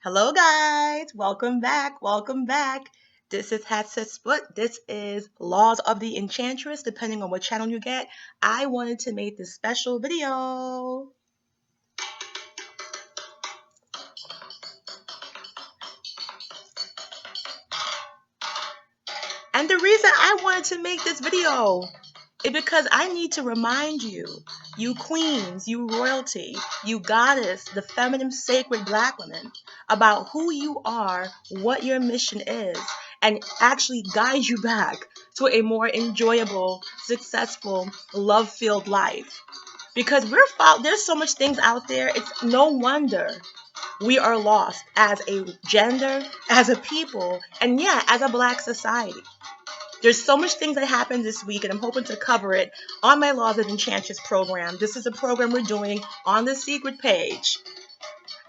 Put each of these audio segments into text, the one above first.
Hello, guys. Welcome back. Welcome back. This is Hatset Split. This is Laws of the Enchantress, depending on what channel you get. I wanted to make this special video. And the reason I wanted to make this video is because I need to remind you, you queens, you royalty, you goddess, the feminine sacred black women, about who you are, what your mission is, and actually guide you back to a more enjoyable, successful, love-filled life. Because there's so much things out there, it's no wonder we are lost as a gender, as a people, and yeah, as a black society. There's so much things that happened this week, and I'm hoping to cover it on my Laws of Enchantress program. This is a program we're doing on the secret page.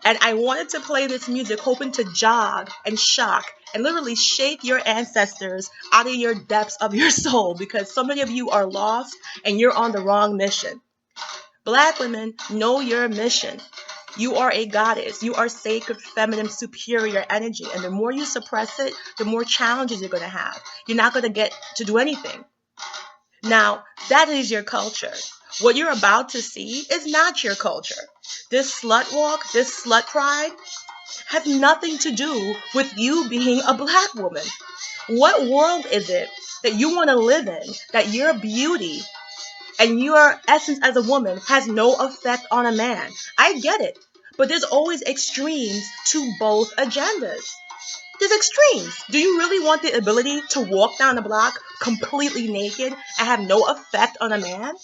And I wanted to play this music, hoping to jog and shock and literally shake your ancestors out of your depths of your soul, because so many of you are lost and you're on the wrong mission. Black women, know your mission. You are a goddess. You are sacred, feminine, superior energy. And the more you suppress it, the more challenges you're going to have. You're not going to get to do anything. Now, that is your culture. What you're about to see is not your culture. This slut walk, this slut pride, has nothing to do with you being a black woman. What world is it that you want to live in, that your beauty and your essence as a woman has no effect on a man? I get it. But there's always extremes to both agendas. There's extremes. Do you really want the ability to walk down the block completely naked and have no effect on a man?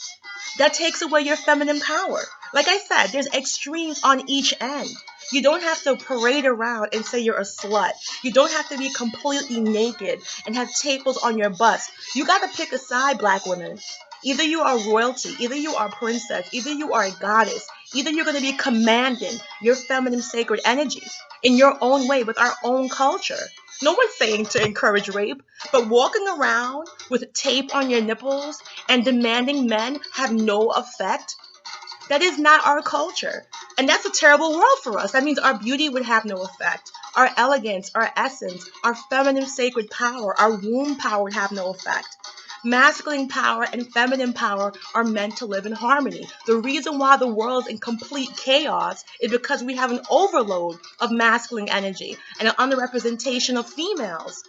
That takes away your feminine power. Like I said, there's extremes on each end. You don't have to parade around and say you're a slut. You don't have to be completely naked and have staples on your bust. You got to pick a side, black women. Either you are royalty, either you are princess, either you are a goddess, either you're going to be commanding your feminine sacred energy in your own way with our own culture. No one's saying to encourage rape, but walking around with tape on your nipples and demanding men have no effect, that is not our culture. And that's a terrible world for us. That means our beauty would have no effect. Our elegance, our essence, our feminine sacred power, our womb power would have no effect. Masculine power and feminine power are meant to live in harmony. The reason why the world is in complete chaos is because we have an overload of masculine energy and an underrepresentation of females.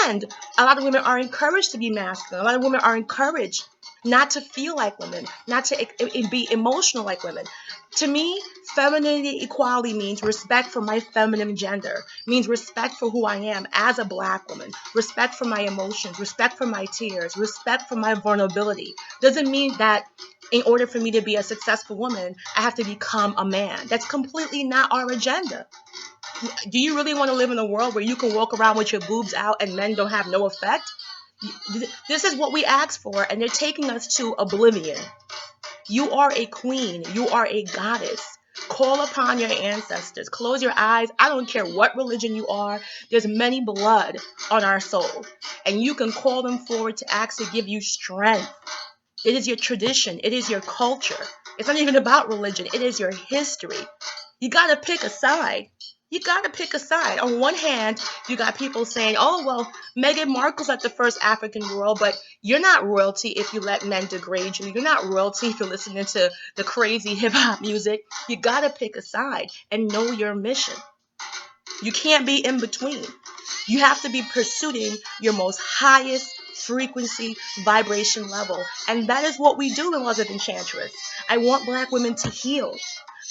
And a lot of women are encouraged to be masculine. A lot of women are encouraged not to feel like women, not to be emotional like women. To me, femininity equality means respect for my feminine gender, means respect for who I am as a black woman, respect for my emotions, respect for my tears, respect for my vulnerability. Doesn't mean that in order for me to be a successful woman, I have to become a man. That's completely not our agenda. Do you really want to live in a world where you can walk around with your boobs out and men don't have no effect? This is what we asked for, and they're taking us to oblivion. You are a queen. You are a goddess. Call upon your ancestors. Close your eyes. I don't care what religion you are. There's many blood on our soul. And you can call them forward to ask to give you strength. It is your tradition. It is your culture. It's not even about religion. It is your history. You got to pick a side. You got to pick a side. On one hand, you got people saying, oh, well, Meghan Markle's like the first African royal, but you're not royalty if you let men degrade you. You're not royalty if you're listening to the crazy hip-hop music. You got to pick a side and know your mission. You can't be in between. You have to be pursuing your most highest frequency vibration level. And that is what we do in Laws of Enchantress. I want black women to heal.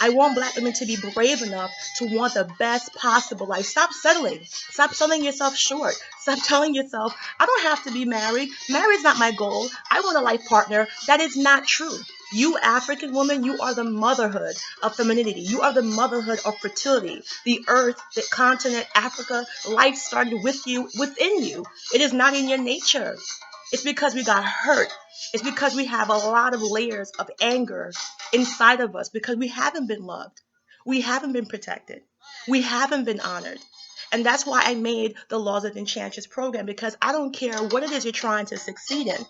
I want black women to be brave enough to want the best possible life. Stop settling. Stop selling yourself short. Stop telling yourself, I don't have to be married. Marriage is not my goal. I want a life partner. That is not true. You African woman, you are the motherhood of femininity. You are the motherhood of fertility. The earth, the continent, Africa, life started with you, within you. It is not in your nature. It's because we got hurt. It's because we have a lot of layers of anger inside of us because we haven't been loved. We haven't been protected. We haven't been honored. And that's why I made the Laws of Enchantress program, because I don't care what it is you're trying to succeed in,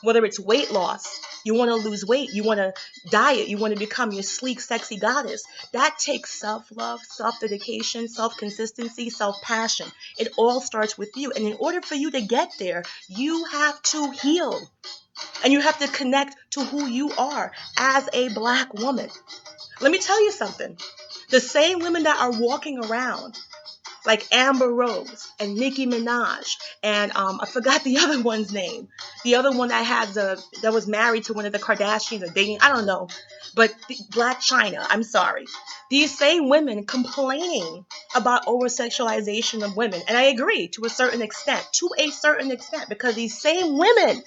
whether it's weight loss, you want to lose weight, you want to diet, you want to become your sleek, sexy goddess. That takes self-love, self-dedication, self-consistency, self-passion. It all starts with you. And in order for you to get there, you have to heal. And you have to connect to who you are as a Black woman. Let me tell you something. The same women that are walking around like Amber Rose and Nicki Minaj, and I forgot the other one's name. The other one that was married to one of the Kardashians or dating, I don't know, but Black China. I'm sorry. These same women complaining about over-sexualization of women, and I agree to a certain extent, because these same women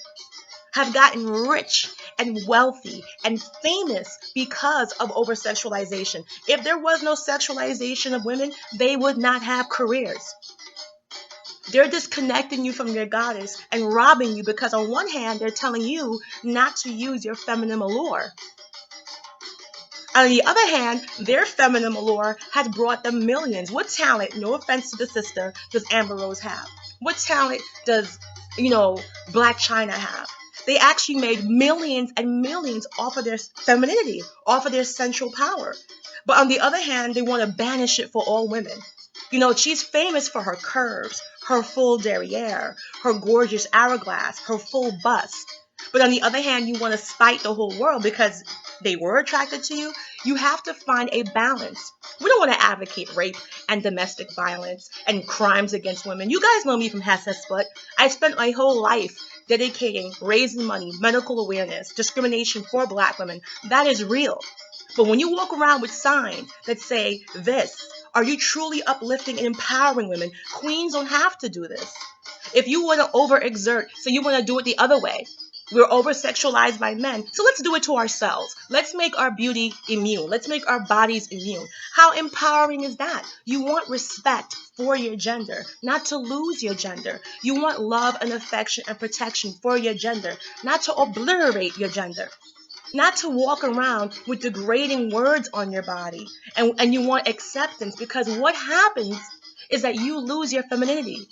have gotten rich and wealthy and famous because of over-sexualization. If there was no sexualization of women, they would not have careers. They're disconnecting you from your goddess and robbing you, because on one hand, they're telling you not to use your feminine allure. On the other hand, their feminine allure has brought them millions. What talent, no offense to the sister, does Amber Rose have? What talent does, Black China have? They actually made millions and millions off of their femininity, off of their sensual power. But on the other hand, they want to banish it for all women. She's famous for her curves, her full derriere, her gorgeous hourglass, her full bust. But on the other hand, you want to spite the whole world because they were attracted to you. You have to find a balance. We don't want to advocate rape and domestic violence and crimes against women. You guys know me from Hesses, but I spent my whole life dedicating, raising money, medical awareness, discrimination for Black women. That is real. But when you walk around with signs that say this, are you truly uplifting and empowering women? Queens don't have to do this. If you want to overexert, so you want to do it the other way. We're over-sexualized by men, so let's do it to ourselves. Let's make our beauty immune. Let's make our bodies immune. How empowering is that? You want respect for your gender, not to lose your gender. You want love and affection and protection for your gender, not to obliterate your gender. Not to walk around with degrading words on your body. And you want acceptance, because what happens is that you lose your femininity.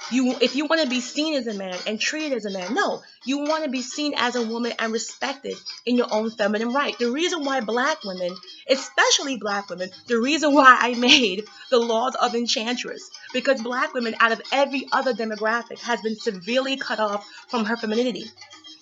If you want to be seen as a man and treated as a man, no, you want to be seen as a woman and respected in your own feminine right. The reason why Black women, especially Black women, the reason why I made the Laws of Enchantress, because Black women out of every other demographic has been severely cut off from her femininity.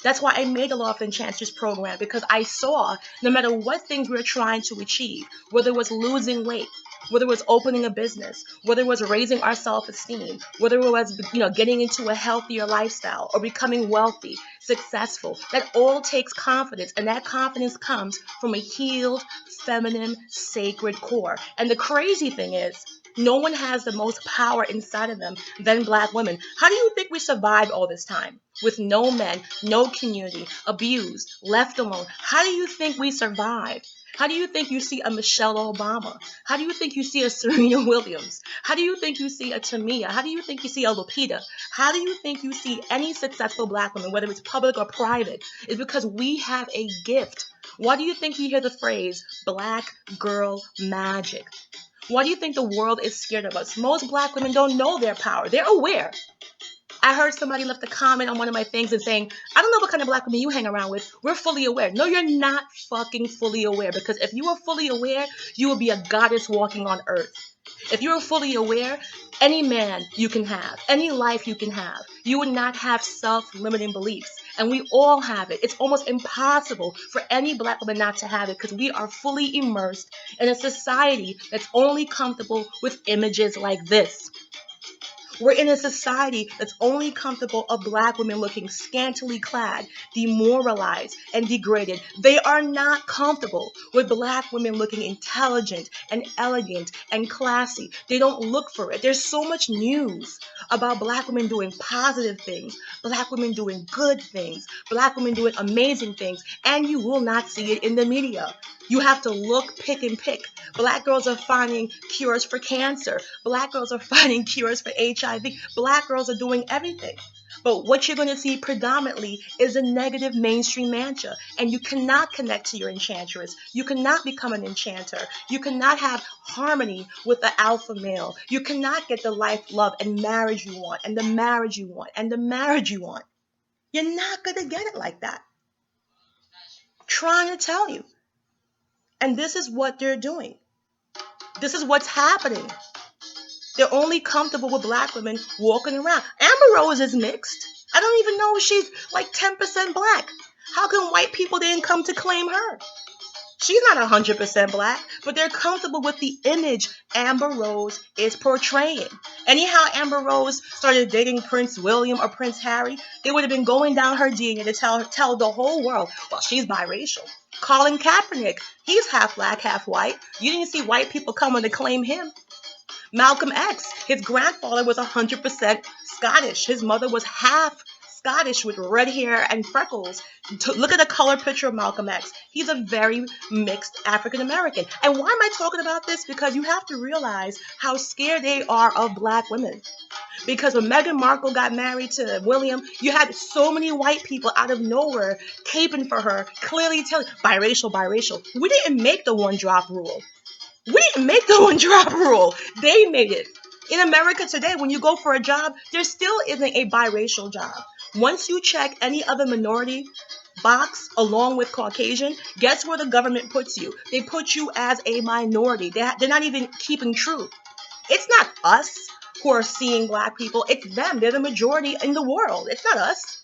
That's why I made the Law of Enchantress program, because I saw no matter what things we were trying to achieve, whether it was losing weight, whether it was opening a business, whether it was raising our self-esteem, whether it was, getting into a healthier lifestyle or becoming wealthy, successful, that all takes confidence. And that confidence comes from a healed, feminine, sacred core. And the crazy thing is, no one has the most power inside of them than Black women. How do you think we survived all this time? With no men, no community, abused, left alone. How do you think we survived? How do you think you see a Michelle Obama? How do you think you see a Serena Williams? How do you think you see a Tamia? How do you think you see a Lupita? How do you think you see any successful Black woman, whether it's public or private? It's because we have a gift. Why do you think you hear the phrase Black girl magic? Why do you think the world is scared of us? Most Black women don't know their power. They're aware. I heard somebody left a comment on one of my things and saying, I don't know what kind of Black women you hang around with. We're fully aware. No, you're not fucking fully aware, because if you were fully aware, you would be a goddess walking on earth. If you were fully aware, any man you can have, any life you can have, you would not have self-limiting beliefs. And we all have it. It's almost impossible for any Black woman not to have it, because we are fully immersed in a society that's only comfortable with images like this. We're in a society that's only comfortable of Black women looking scantily clad, demoralized, and degraded. They are not comfortable with Black women looking intelligent and elegant and classy. They don't look for it. There's so much news about Black women doing positive things, Black women doing good things, Black women doing amazing things, and you will not see it in the media. You have to look, pick, and pick. Black girls are finding cures for cancer. Black girls are finding cures for HIV. Black girls are doing everything. But what you're going to see predominantly is a negative mainstream mantra. And you cannot connect to your enchantress. You cannot become an enchanter. You cannot have harmony with the alpha male. You cannot get the life, love, and marriage you want, and the marriage you want, and the marriage you want. You're not going to get it like that. Trying to tell you. And this is what they're doing. This is what's happening. They're only comfortable with black women walking around. Amber Rose is mixed. I don't even know if she's like 10% black. How come white people didn't come to claim her? She's not 100% black, but they're comfortable with the image Amber Rose is portraying. Anyhow, Amber Rose started dating Prince William or Prince Harry, they would have been going down her DNA to tell the whole world, well, she's biracial. Colin Kaepernick, he's half black, half white. You didn't see white people coming to claim him. Malcolm X, his grandfather was 100% Scottish. His mother was half Scottish with red hair and freckles. Look at the color picture of Malcolm X. He's a very mixed African American. And why am I talking about this? Because you have to realize how scared they are of black women. Because when Meghan Markle got married to William, you had so many white people out of nowhere caping for her, clearly telling, biracial, biracial. We didn't make the one-drop rule. We didn't make the one-drop rule. They made it. In America today, when you go for a job, there still isn't a biracial job. Once you check any other minority box along with Caucasian, guess where the government puts you? They put you as a minority. They're not even keeping true. It's not us who are seeing black people. It's them. They're the majority in the world. It's not us.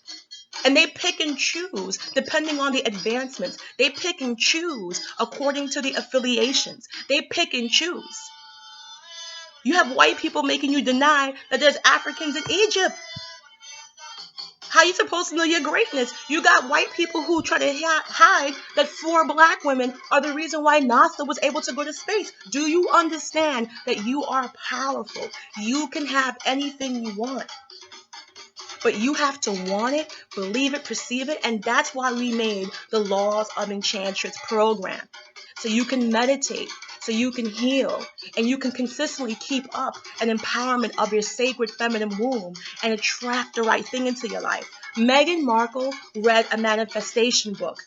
And they pick and choose depending on the advancements. They pick and choose according to the affiliations. They pick and choose. You have white people making you deny that there's Africans in Egypt. How are you supposed to know your greatness? You got white people who try to hide that 4 black women are the reason why NASA was able to go to space. Do you understand that you are powerful? You can have anything you want. But you have to want it, believe it, perceive it, and that's why we made the Laws of Enchantress program. So you can meditate, so you can heal, and you can consistently keep up an empowerment of your sacred feminine womb and attract the right thing into your life. Meghan Markle read a manifestation book.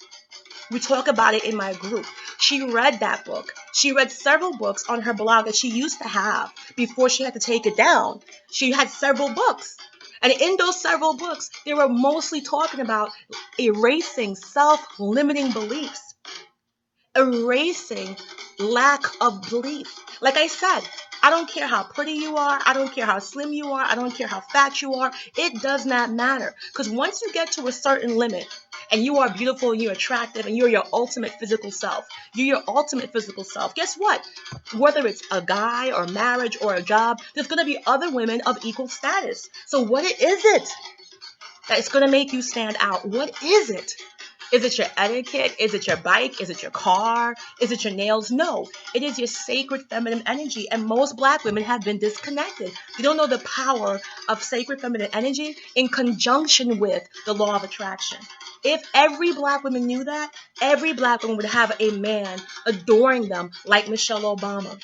We talk about it in my group. She read that book. She read several books on her blog that she used to have before she had to take it down. She had several books. And in those several books, they were mostly talking about erasing self-limiting beliefs, erasing lack of belief. Like I said, I don't care how pretty you are. I don't care how slim you are. I don't care how fat you are. It does not matter. Because once you get to a certain limit, and you are beautiful, and you're attractive, and you're your ultimate physical self. You're your ultimate physical self. Guess what? Whether it's a guy or marriage or a job, there's going to be other women of equal status. So what is it that is going to make you stand out? What is it? Is it your etiquette? Is it your bike? Is it your car? Is it your nails? No, it is your sacred feminine energy. And most black women have been disconnected. They don't know the power of sacred feminine energy in conjunction with the law of attraction. If every black woman knew that, every black woman would have a man adoring them like Michelle Obama.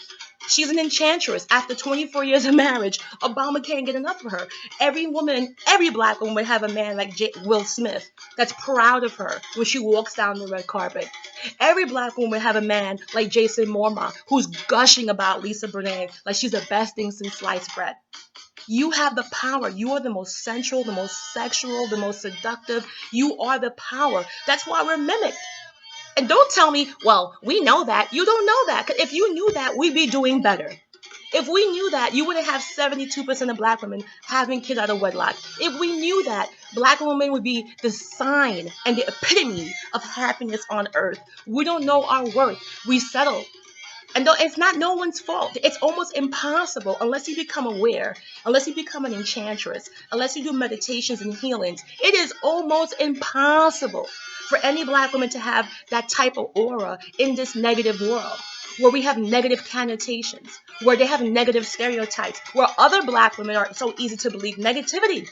She's an enchantress. After 24 years of marriage, Obama can't get enough of her. Every woman, every black woman would have a man like Will Smith that's proud of her when she walks down the red carpet. Every black woman would have a man like Jason Momoa who's gushing about Lisa Bonet like she's the best thing since sliced bread. You have the power. You are the most sensual, the most sexual, the most seductive. You are the power. That's why we're mimicked. And don't tell me, well, we know that. You don't know that. 'Cause if you knew that, we'd be doing better. If we knew that, you wouldn't have 72% of black women having kids out of wedlock. If we knew that, black women would be the sign and the epitome of happiness on earth. We don't know our worth. We settle. And though it's not no one's fault, it's almost impossible unless you become aware, unless you become an enchantress, unless you do meditations and healings. It is almost impossible for any black woman to have that type of aura in this negative world, where we have negative connotations, where they have negative stereotypes, where other black women are so easy to believe negativity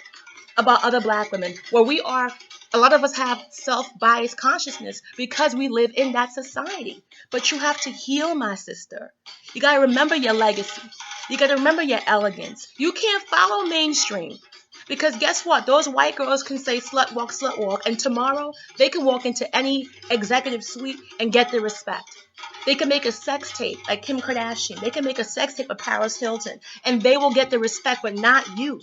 about other black women, where we are, a lot of us have self-biased consciousness because we live in that society. But you have to heal, my sister. You got to remember your legacy. You got to remember your elegance. You can't follow mainstream. Because guess what? Those white girls can say slut walk, and tomorrow they can walk into any executive suite and get the respect. They can make a sex tape like Kim Kardashian. They can make a sex tape of Paris Hilton, and they will get the respect, but not you.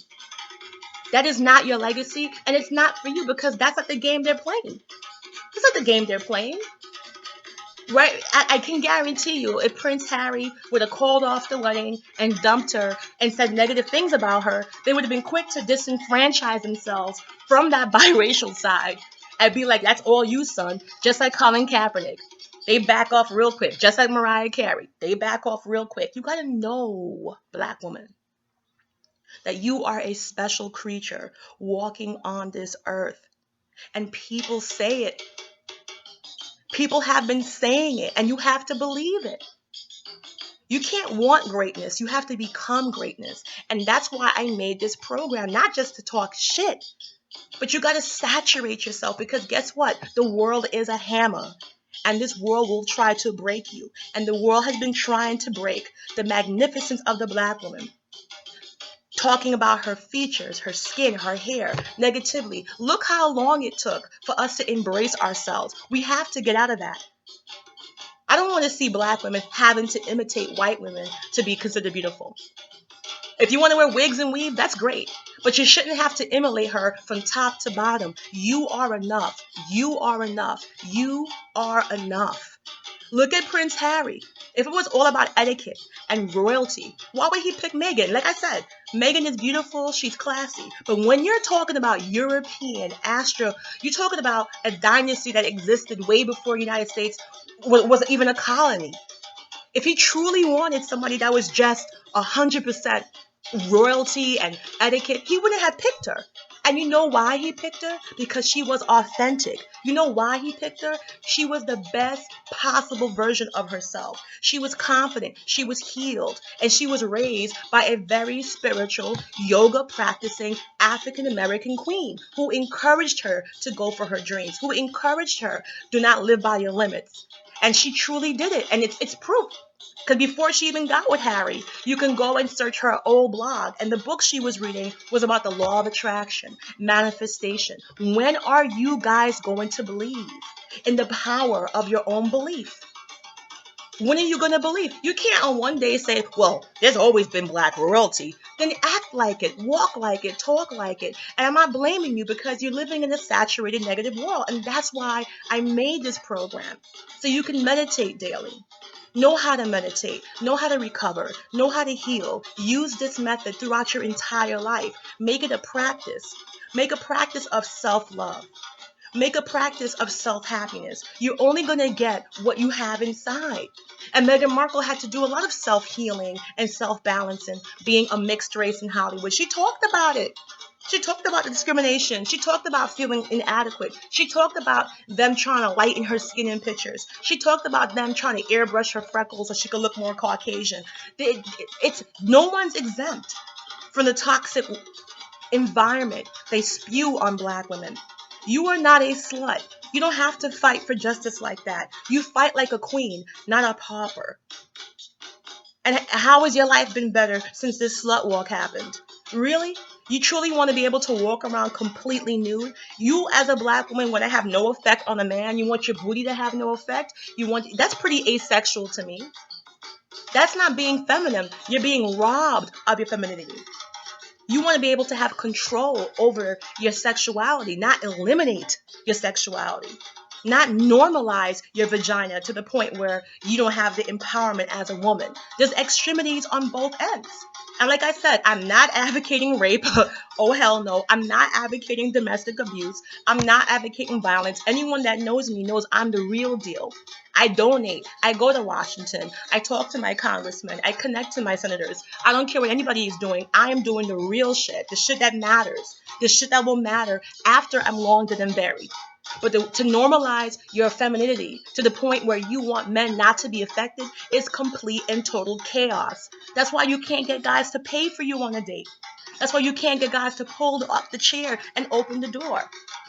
That is not your legacy, and it's not for you because that's not the game they're playing. It's not the game they're playing. Right, I can guarantee you, if Prince Harry would have called off the wedding and dumped her and said negative things about her, they would have been quick to disenfranchise themselves from that biracial side and be like, that's all you, son. Just like Colin Kaepernick. They back off real quick. Just like Mariah Carey. They back off real quick. You got to know, black woman, that you are a special creature walking on this earth. And people say it. People have been saying it, and you have to believe it. You can't want greatness. You have to become greatness. And that's why I made this program, not just to talk shit, but you got to saturate yourself because guess what? The world is a hammer, and this world will try to break you. And the world has been trying to break the magnificence of the black woman. Talking about her features, her skin, her hair, negatively. Look how long it took for us to embrace ourselves. We have to get out of that. I don't want to see black women having to imitate white women to be considered beautiful. If you want to wear wigs and weave, that's great. But you shouldn't have to emulate her from top to bottom. You are enough. You are enough. You are enough. Look at Prince Harry. If it was all about etiquette and royalty, why would he pick Meghan? Like I said, Meghan is beautiful, she's classy. But when you're talking about European, you're talking about a dynasty that existed way before the United States was even a colony. If he truly wanted somebody that was just 100% royalty and etiquette, he wouldn't have picked her. And you know why he picked her? Because she was authentic. You know why he picked her? She was the best possible version of herself. She was confident, she was healed, and she was raised by a very spiritual, yoga practicing African American queen who encouraged her to go for her dreams, who encouraged her, do not live by your limits. And she truly did it, and it's proof. Because before she even got with Harry, you can go and search her old blog. And the book she was reading was about the law of attraction, manifestation. When are you guys going to believe in the power of your own belief? When are you going to believe? You can't on one day say, well, there's always been black royalty. Then act like it, walk like it, talk like it. And I'm not blaming you because you're living in a saturated negative world. And that's why I made this program. So you can meditate daily. Know how to meditate, know how to recover, know how to heal. Use this method throughout your entire life. Make it a practice. Make a practice of self-love. Make a practice of self-happiness. You're only going to get what you have inside. And Meghan Markle had to do a lot of self-healing and self-balancing, being a mixed race in Hollywood. She talked about it. She talked about the discrimination. She talked about feeling inadequate. She talked about them trying to lighten her skin in pictures. She talked about them trying to airbrush her freckles so she could look more Caucasian. No one's exempt from the toxic environment they spew on black women. You are not a slut. You don't have to fight for justice like that. You fight like a queen, not a pauper. And how has your life been better since this slut walk happened? Really? You truly want to be able to walk around completely nude? You as a black woman want to have no effect on a man? You want your booty to have no effect? That's pretty asexual to me. That's not being feminine. You're being robbed of your femininity. You want to be able to have control over your sexuality, not eliminate your sexuality. Not normalize your vagina to the point where you don't have the empowerment as a woman. There's extremities on both ends. And like I said, I'm not advocating rape. Oh, hell no. I'm not advocating domestic abuse. I'm not advocating violence. Anyone that knows me knows I'm the real deal. I donate. I go to Washington. I talk to my congressmen. I connect to my senators. I don't care what anybody is doing. I am doing the real shit. The shit that matters. The shit that will matter after I'm long dead and buried. But to normalize your femininity to the point where you want men not to be affected is complete and total chaos. That's why you can't get guys to pay for you on a date. That's why you can't get guys to pull up the chair and open the door.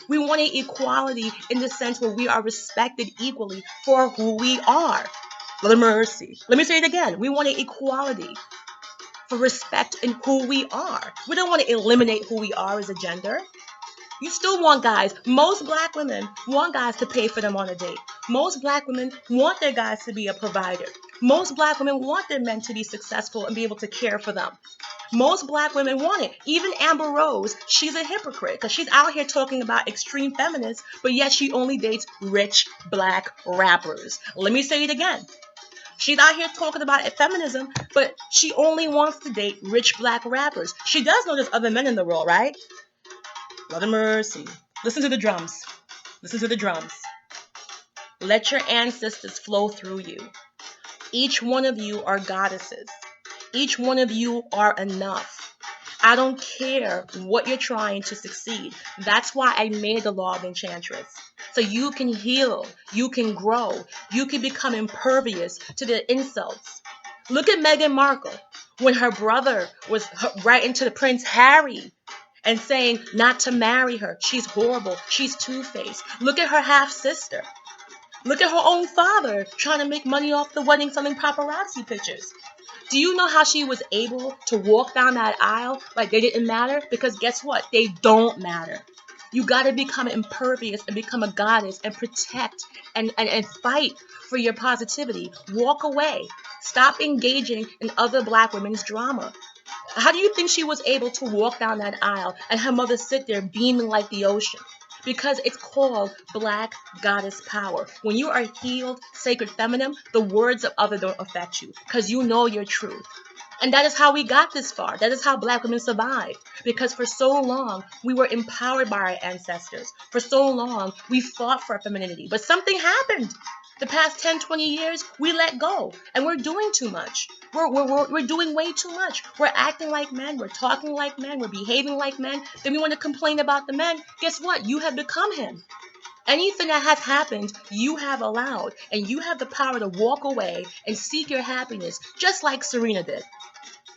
We want an equality in the sense where we are respected equally for who we are. Let me say it again. We want an equality. for respect in who we are. We don't want to eliminate who we are as a gender. You still want guys. Most black women want guys to pay for them on a date. Most black women want their guys to be a provider. Most black women want their men to be successful and be able to care for them. Most black women want it. Even Amber Rose, she's a hypocrite because she's out here talking about extreme feminists, but yet she only dates rich black rappers. Let me say it again. She's out here talking about feminism, but she only wants to date rich black rappers. She does know there's other men in the world, right? Lord of mercy. Listen to the drums. Listen to the drums. Let your ancestors flow through you. Each one of you are goddesses. Each one of you are enough. I don't care what you're trying to succeed. That's why I made the Law of Enchantress. So you can heal, you can grow, you can become impervious to the insults. Look at Meghan Markle when her brother was writing to the Prince Harry and saying not to marry her. She's horrible. She's two-faced. Look at her half-sister. Look at her own father trying to make money off the wedding selling paparazzi pictures. Do you know how she was able to walk down that aisle like they didn't matter? Because guess what? They don't matter. You got to become impervious and become a goddess and protect and fight for your positivity. Walk away. Stop engaging in other black women's drama. How do you think she was able to walk down that aisle and her mother sit there beaming like the ocean? Because it's called black goddess power. When you are healed, sacred feminine, the words of others don't affect you because you know your truth. And that is how we got this far. That is how black women survived. Because for so long, we were empowered by our ancestors. For so long, we fought for femininity. But something happened. The past 10, 20 years, we let go. And we're doing too much. We're doing way too much. We're acting like men. We're talking like men. We're behaving like men. Then we want to complain about the men. Guess what? You have become him. Anything that has happened, you have allowed. And you have the power to walk away and seek your happiness, just like Serena did.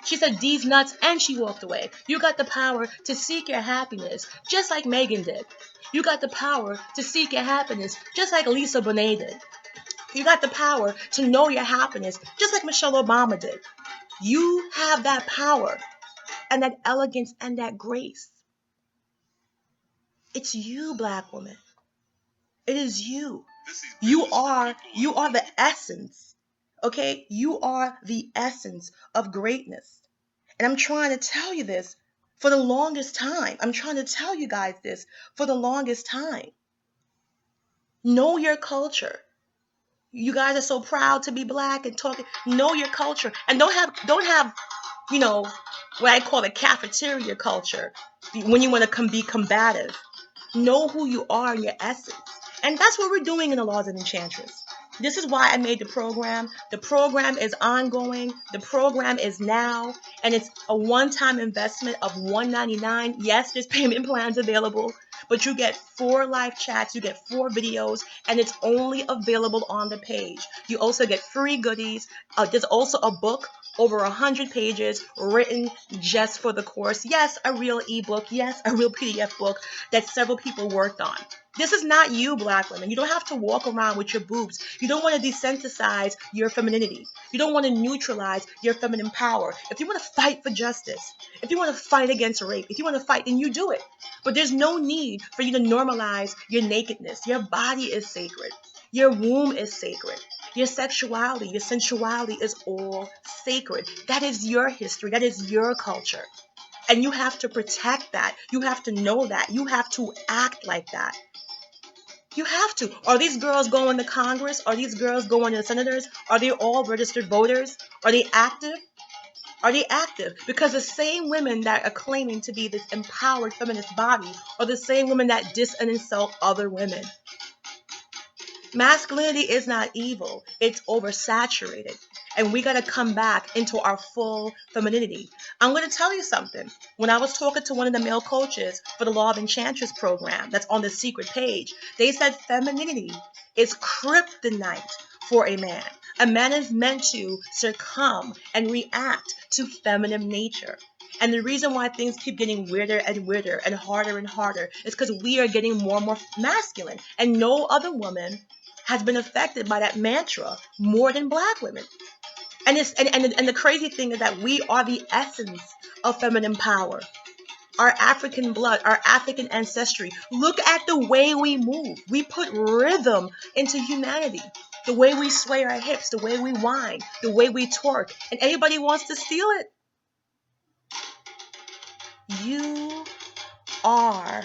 She said, "These nuts," and she walked away. You got the power to seek your happiness, just like Megan did. You got the power to seek your happiness, just like Lisa Bonet did. You got the power to know your happiness, just like Michelle Obama did. You have that power and that elegance and that grace. It's you, black woman. It is you. You are the essence. Okay? You are the essence of greatness. And I'm trying to tell you this for the longest time. I'm trying to tell you guys this for the longest time. Know your culture. You guys are so proud to be black and talking. Know your culture. And don't have, what I call the cafeteria culture when you want to be combative. Know who you are in your essence. And that's what we're doing in the Laws of Enchantress. This is why I made the program. The program is ongoing. The program is now. And it's a one-time investment of $199. Yes, there's payment plans available. But you get 4 live chats. You get 4 videos. And it's only available on the page. You also get free goodies. There's also a book, over 100 pages, written just for the course. Yes, a real ebook. Yes, a real PDF book that several people worked on. This is not you, black women. You don't have to walk around with your boobs. You don't want to desensitize your femininity. You don't want to neutralize your feminine power. If you want to fight for justice, if you want to fight against rape, if you want to fight, then you do it. But there's no need for you to normalize your nakedness. Your body is sacred. Your womb is sacred. Your sexuality, your sensuality is all sacred. That is your history. That is your culture. And you have to protect that. You have to know that. You have to act like that. You have to. Are these girls going to Congress? Are these girls going to senators? Are they all registered voters? Are they active? Are they active? Because the same women that are claiming to be this empowered feminist body are the same women that diss and insult other women. Masculinity is not evil. It's oversaturated. And we got to come back into our full femininity. I'm going to tell you something. When I was talking to one of the male coaches for the Law of Enchantress program that's on the secret page, they said femininity is kryptonite for a man. A man is meant to succumb and react to feminine nature. And the reason why things keep getting weirder and harder is because we are getting more and more masculine. And no other woman has been affected by that mantra more than black women. And the crazy thing is that we are the essence of feminine power. Our African blood, our African ancestry. Look at the way we move. We put rhythm into humanity. The way we sway our hips, the way we whine, the way we twerk, and anybody wants to steal it. You are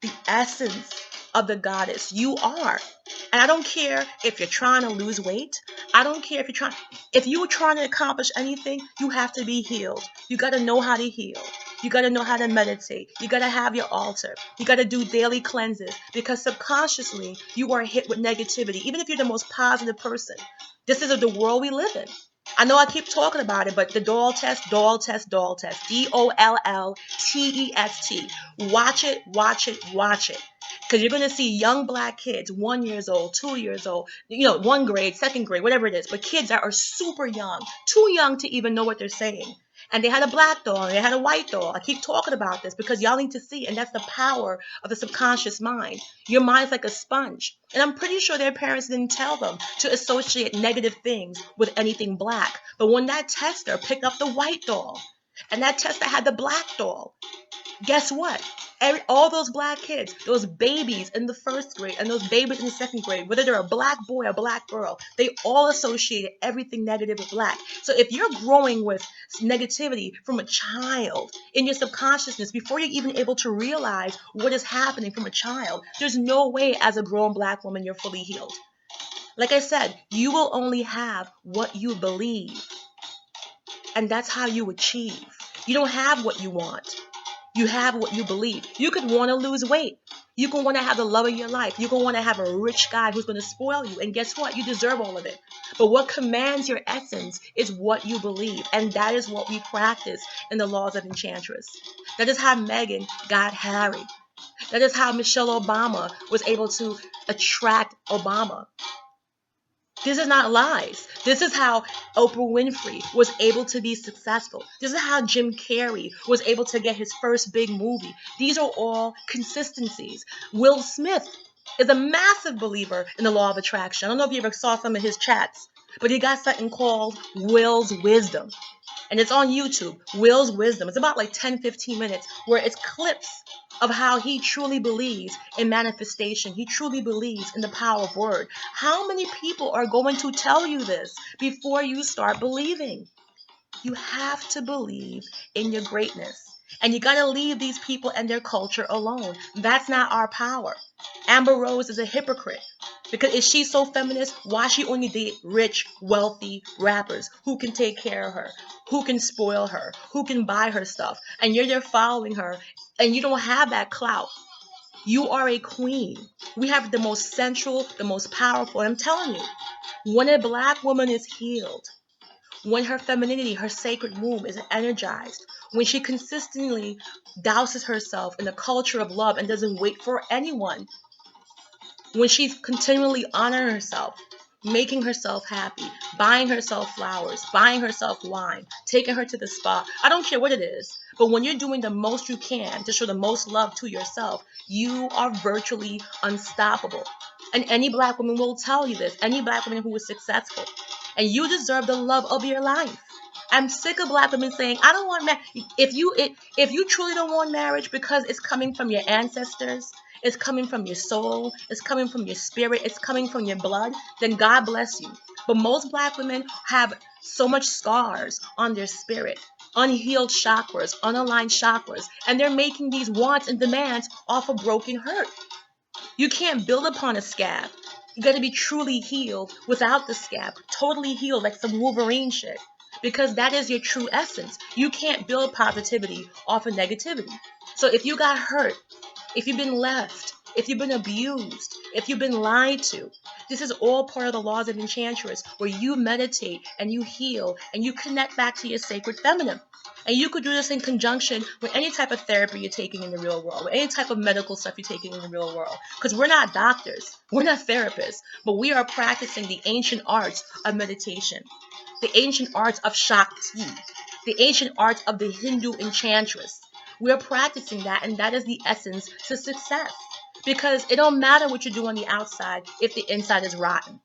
the essence of the goddess. You are. And I don't care if you're trying to lose weight. I don't care if you're trying to accomplish anything, you have to be healed. You got to know how to heal. You got to know how to meditate. You got to have your altar. You got to do daily cleanses because subconsciously you are hit with negativity. Even if you're the most positive person, this is the world we live in. I know I keep talking about it, but the doll test, doll test, doll test, DOLLTEST. Watch it, watch it, watch it. Because you're going to see young black kids, 1 year old, 2 years old, 1 grade, 2nd grade, whatever it is. But kids that are super young, too young to even know what they're saying. And they had a black doll, and they had a white doll. I keep talking about this because y'all need to see, and that's the power of the subconscious mind. Your mind's like a sponge. And I'm pretty sure their parents didn't tell them to associate negative things with anything black. But when that tester picked up the white doll, and that tester had the black doll, guess what? All those black kids, those babies in the 1st grade and those babies in the 2nd grade, whether they're a black boy or a black girl, they all associated everything negative with black. So if you're growing with negativity from a child in your subconsciousness before you're even able to realize what is happening from a child, there's no way as a grown black woman you're fully healed. Like I said, you will only have what you believe. And that's how you achieve. You don't have what you want. You have what you believe. You could want to lose weight. You can want to have the love of your life. You can want to have a rich guy who's going to spoil you. And guess what? You deserve all of it. But what commands your essence is what you believe. And that is what we practice in the Laws of Enchantress. That is how Meghan got Harry. That is how Michelle Obama was able to attract Obama. This is not lies. This is how Oprah Winfrey was able to be successful. This is how Jim Carrey was able to get his first big movie. These are all consistencies. Will Smith is a massive believer in the law of attraction. I don't know if you ever saw some of his chats, but he got something called Will's Wisdom. And it's on YouTube, Will's Wisdom. It's about like 10, 15 minutes where it's clips of how he truly believes in manifestation. He truly believes in the power of word. How many people are going to tell you this before you start believing? You have to believe in your greatness. And you got to leave these people and their culture alone. That's not our power. Amber Rose is a hypocrite. Because if she's so feminist, why she only date rich, wealthy rappers who can take care of her, who can spoil her, who can buy her stuff? And you're there following her, and you don't have that clout. You are a queen. We have the most central, the most powerful. And I'm telling you, when a black woman is healed, when her femininity, her sacred womb is energized, when she consistently douses herself in a culture of love and doesn't wait for anyone, when she's continually honoring herself, making herself happy, buying herself flowers, buying herself wine, taking her to the spa, I don't care what it is, but when you're doing the most you can to show the most love to yourself, you are virtually unstoppable. And any black woman will tell you this, any black woman who is successful. And you deserve the love of your life. I'm sick of black women saying, I don't want marriage. If you truly don't want marriage because it's coming from your ancestors, it's coming from your soul, it's coming from your spirit, it's coming from your blood, then God bless you. But most black women have so much scars on their spirit, unhealed chakras, unaligned chakras, and they're making these wants and demands off a broken hurt. You can't build upon a scab. You got to be truly healed without the scab, totally healed like some Wolverine shit. Because that is your true essence. You can't build positivity off of negativity. So if you got hurt, if you've been left, if you've been abused, if you've been lied to, this is all part of the Laws of Enchantress, where you meditate and you heal and you connect back to your sacred feminine. And you could do this in conjunction with any type of therapy you're taking in the real world, with any type of medical stuff you're taking in the real world. Because we're not doctors, we're not therapists, but we are practicing the ancient arts of meditation, the ancient arts of Shakti, the ancient arts of the Hindu enchantress. We're practicing that, and that is the essence to success. Because it don't matter what you do on the outside if the inside is rotten.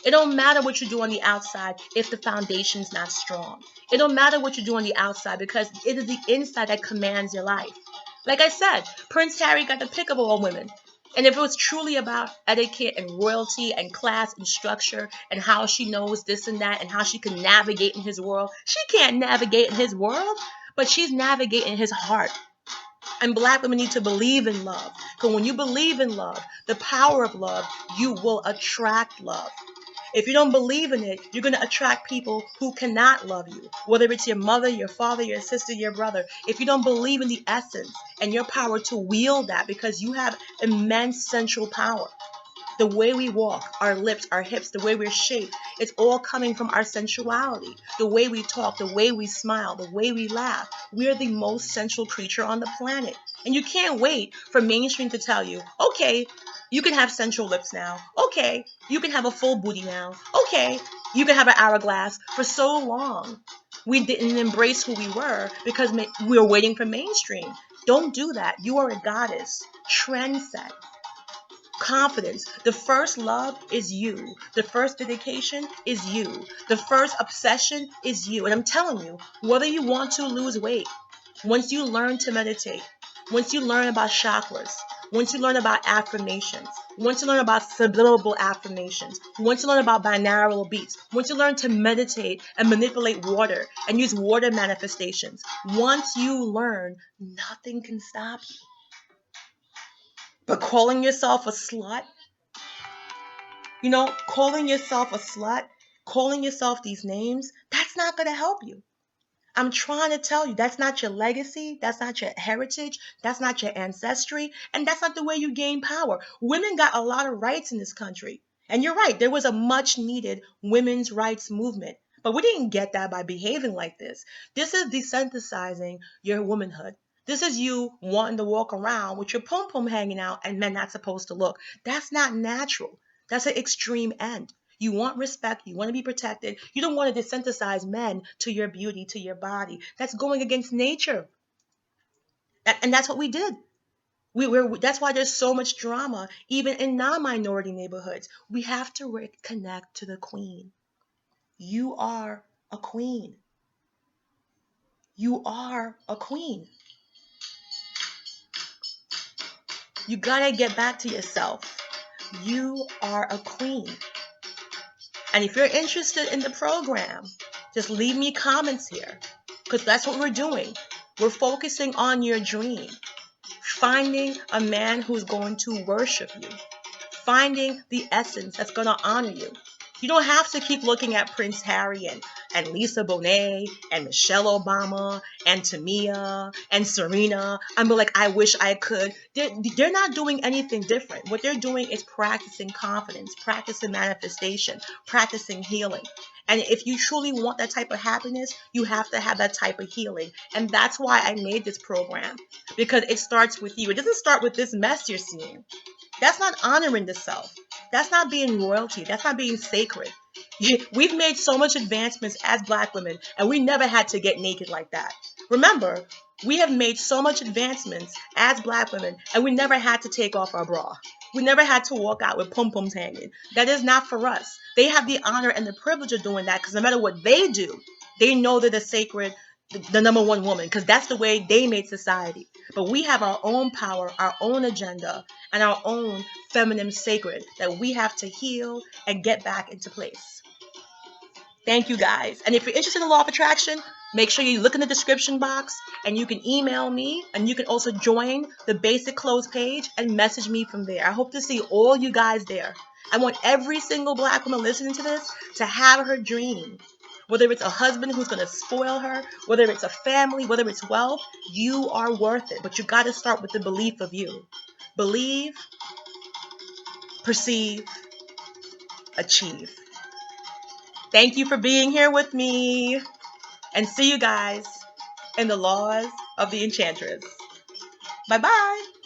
It don't matter what you do on the outside if the foundation's not strong. It don't matter what you do on the outside because it is the inside that commands your life. Like I said, Prince Harry got the pick of all women. And if it was truly about etiquette and royalty and class and structure and how she knows this and that and how she can navigate in his world, she can't navigate in his world, but she's navigating his heart. And black women need to believe in love. Because when you believe in love, the power of love, you will attract love. If you don't believe in it, you're going to attract people who cannot love you, whether it's your mother, your father, your sister, your brother. If you don't believe in the essence and your power to wield that, because you have immense central power. The way we walk, our lips, our hips, the way we're shaped, it's all coming from our sensuality. The way we talk, the way we smile, the way we laugh. We're the most sensual creature on the planet. And you can't wait for mainstream to tell you, okay, you can have sensual lips now. Okay, you can have a full booty now. Okay, you can have an hourglass. For so long, we didn't embrace who we were because we were waiting for mainstream. Don't do that. You are a goddess. Trend set. Confidence. The first love is you. The first dedication is you. The first obsession is you. And I'm telling you, whether you want to lose weight, once you learn to meditate, once you learn about chakras, once you learn about affirmations, once you learn about subliminal affirmations, once you learn about binaural beats, once you learn to meditate and manipulate water and use water manifestations, once you learn, nothing can stop you. But calling yourself a slut, calling yourself a slut, calling yourself these names, that's not going to help you. I'm trying to tell you, that's not your legacy, that's not your heritage, that's not your ancestry, and that's not the way you gain power. Women got a lot of rights in this country. And you're right, there was a much needed women's rights movement. But we didn't get that by behaving like this. This is desensitizing your womanhood. This is you wanting to walk around with your pom-pom hanging out and men not supposed to look. That's not natural. That's an extreme end. You want respect. You want to be protected. You don't want to desensitize men to your beauty, to your body. That's going against nature. And that's what we did. That's why there's so much drama, even in non-minority neighborhoods. We have to reconnect to the queen. You are a queen. You are a queen. You gotta get back to yourself. You are a queen. And if you're interested in the program, just leave me comments here, because that's what we're doing. We're focusing on your dream. Finding a man who's going to worship you. Finding the essence that's going to honor you. You don't have to keep looking at Prince Harry and Lisa Bonet and Michelle Obama and Tamia and Serena and be like, I wish I could. They're not doing anything different. What they're doing is practicing confidence, practicing manifestation, practicing healing. And if you truly want that type of happiness, you have to have that type of healing. And that's why I made this program, because it starts with you. It doesn't start with this mess you're seeing. That's not honoring the self. That's not being royalty. That's not being sacred. We've made so much advancements as Black women, and we never had to get naked like that. Remember, we have made so much advancements as Black women, and we never had to take off our bra. We never had to walk out with pom-poms hanging. That is not for us. They have the honor and the privilege of doing that, because no matter what they do, they know they're the sacred, the number one woman, because that's the way they made society. But we have our own power, our own agenda, and our own feminine sacred that we have to heal and get back into place. Thank you, guys. And if you're interested in the law of attraction, make sure you look in the description box and you can email me, and you can also join the basic close page and message me from there. I hope to see all you guys there. I want every single Black woman listening to this to have her dream. Whether it's a husband who's going to spoil her, whether it's a family, whether it's wealth, you are worth it. But you got to start with the belief of you. Believe, perceive, achieve. Thank you for being here with me, and see you guys in the Laws of the Enchantress. Bye-bye.